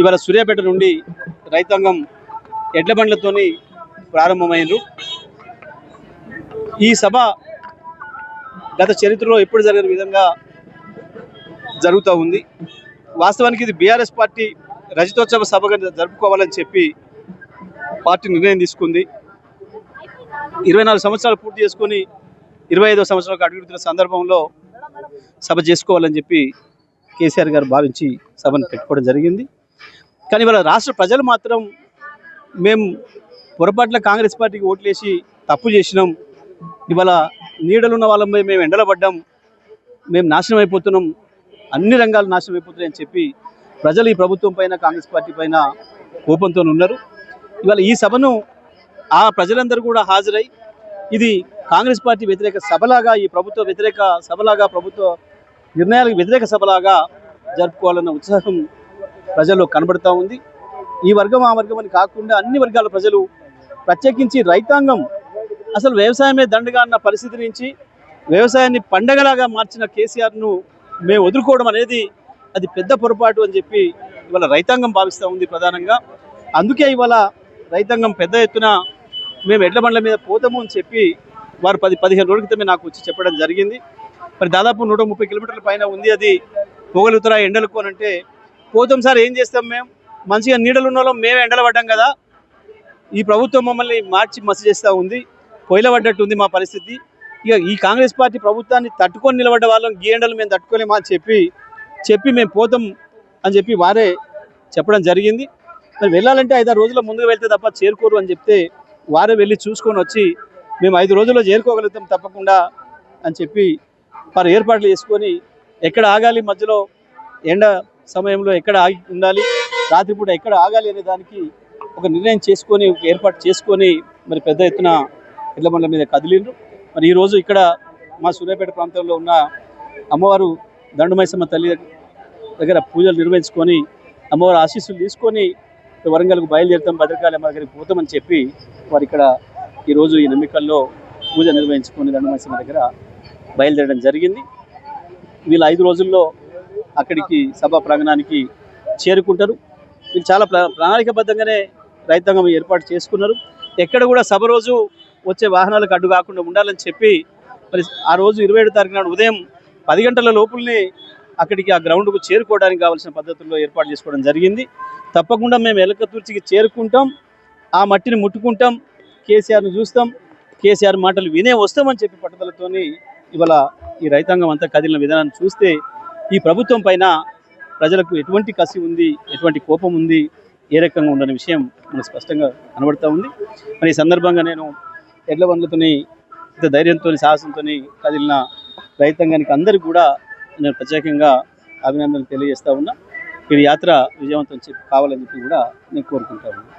ఇవాళ సూర్యాపేట నుండి రైతాంగం ఎడ్ల బండ్లతోని ప్రారంభమైనరు. ఈ సభ గత చరిత్రలో ఎప్పుడు జరిగిన విధంగా జరుగుతూ ఉంది. వాస్తవానికి ఇది బీఆర్ఎస్ పార్టీ రజతోత్సవ సభగా జరుపుకోవాలని చెప్పి పార్టీ నిర్ణయం తీసుకుంది. 24 సంవత్సరాలు పూర్తి చేసుకొని 25వ సంవత్సరాలకు అడుగుతున్న సందర్భంలో సభ చేసుకోవాలని చెప్పి కేసీఆర్ గారు భావించి సభను పెట్టుకోవడం జరిగింది. కానీ ఇవాళ రాష్ట్ర ప్రజలు మాత్రం మేము పొరపాట్ల కాంగ్రెస్ పార్టీకి ఓట్లేసి తప్పు చేసినాం, ఇవాళ నీడలున్న వాళ్ళపై మేము ఎండలబడ్డాం, మేము నాశనం అయిపోతున్నాం, అన్ని రంగాలు నాశనం అయిపోతున్నాయి అని చెప్పి ప్రజలు ఈ ప్రభుత్వం పైన కాంగ్రెస్ పార్టీ పైన కోపంతో ఉన్నారు. ఇవాళ ఈ సభను ఆ ప్రజలందరూ కూడా హాజరై ఇది కాంగ్రెస్ పార్టీ వ్యతిరేక సభలాగా, ఈ ప్రభుత్వ వ్యతిరేక సభలాగా, ప్రభుత్వ నిర్ణయాలకు వ్యతిరేక సభలాగా జరుపుకోవాలన్న ఉత్సాహం ప్రజల్లో కనబడుతూ ఉంది. ఈ వర్గం ఆ వర్గం అని కాకుండా అన్ని వర్గాల ప్రజలు, ప్రత్యేకించి రైతాంగం అసలు వ్యవసాయమే దండగా అన్న పరిస్థితి నుంచి వ్యవసాయాన్ని పండగలాగా మార్చిన కేసీఆర్ను మేము వదులుకోవడం అనేది అది పెద్ద పొరపాటు అని చెప్పి ఇవాళ రైతాంగం భావిస్తూ ఉంది ప్రధానంగా. అందుకే ఇవాళ రైతాంగం పెద్ద ఎత్తున మేము ఎడ్ల బండ్ల మీద పోతాము అని చెప్పి వారు 10-15 రోజుల క్రితమే నాకు వచ్చి చెప్పడం జరిగింది. మరి దాదాపు 130 కిలోమీటర్ల పైన ఉంది అది. పోగలుగుతారా ఎండలకు అని అంటే పోతాం సార్, ఏం చేస్తాం, మేము మంచిగా నీడలు ఉన్న వాళ్ళం, మేమే ఎండలు పడ్డాం కదా, ఈ ప్రభుత్వం మమ్మల్ని మార్చి మసి చేస్తూ ఉంది, పొయ్యిల పడ్డట్టు ఉంది మా పరిస్థితి, ఇక ఈ కాంగ్రెస్ పార్టీ ప్రభుత్వాన్ని తట్టుకొని నిలబడ్డ వాళ్ళం, గీ ఎండలు మేము తట్టుకోలేమా అని చెప్పి మేము పోతాం అని చెప్పి వారే చెప్పడం జరిగింది. మరి వెళ్ళాలంటే 5-6 రోజుల ముందుకు వెళ్తే తప్ప చేరుకోరు అని చెప్తే వారే వెళ్ళి చూసుకొని వచ్చి మేము 5 రోజుల్లో చేరుకోగలుగుతాం తప్పకుండా అని చెప్పి వారు ఏర్పాట్లు చేసుకొని ఎక్కడ ఆగాలి, మధ్యలో ఎండ సమయంలో ఎక్కడ ఆగి ఉండాలి, రాత్రిపూట ఎక్కడ ఆగాలి అనే దానికి ఒక నిర్ణయం చేసుకొని ఏర్పాటు చేసుకొని మరి పెద్ద ఎత్తున ఎడ్ల బండ్ల మీద కదిలిండ్రు. మరి ఈరోజు ఇక్కడ మా సూర్యాపేట ప్రాంతంలో ఉన్న అమ్మవారు దండుమైసమ్మ తల్లి దగ్గర పూజలు నిర్వహించుకొని అమ్మవారి ఆశీస్సులు తీసుకొని వరంగల్కు బయలుదేరుతాం, భద్రకాళి అమ్మ దగ్గరికి పోతామని చెప్పి వారు ఇక్కడ ఈరోజు ఈ నమ్మికల్లో పూజ నిర్వహించుకొని దండుమైసమ్మ దగ్గర బయలుదేరడం జరిగింది. వీళ్ళు 5 రోజుల్లో అక్కడికి సభా ప్రాంగణానికి చేరుకుంటారు. వీళ్ళు చాలా ప్రణాళికబద్ధంగానే రైతాంగం ఏర్పాటు చేసుకున్నారు. ఎక్కడ కూడా సభ రోజు వచ్చే వాహనాలకు అడ్డు కాకుండా ఉండాలని చెప్పి మరి ఆ రోజు 27వ తారీఖు నాడు ఉదయం 10 గంటల లోపుల్ని అక్కడికి ఆ గ్రౌండ్కు చేరుకోవడానికి కావాల్సిన పద్ధతుల్లో ఏర్పాటు చేసుకోవడం జరిగింది. తప్పకుండా మేము ఎలకతుర్చికి చేరుకుంటాం, ఆ మట్టిని ముట్టుకుంటాం, కేసీఆర్ను చూస్తాం, కేసీఆర్ మాటలు వినే వస్తామని చెప్పి పట్టుదలతోని ఇవాళ ఈ రైతాంగం అంతా కదిలిన విధానాన్ని చూస్తే ఈ ప్రభుత్వం పైన ప్రజలకు ఎటువంటి కసి ఉంది, ఎటువంటి కోపం ఉంది, ఏ రకంగా ఉండని విషయం మనకు స్పష్టంగా కనబడుతూ ఉంది. మరి ఈ సందర్భంగా నేను ఎడ్ల బండ్లతోని ఇంత ధైర్యంతో సాహసంతో కదిలిన రైతాంగానికి అందరికీ కూడా నేను ప్రత్యేకంగా అభినందనలు తెలియజేస్తూ ఉన్నా. ఈ యాత్ర విజయవంతం కావాలని చెప్పి కూడా నేను కోరుకుంటా ఉన్నాను.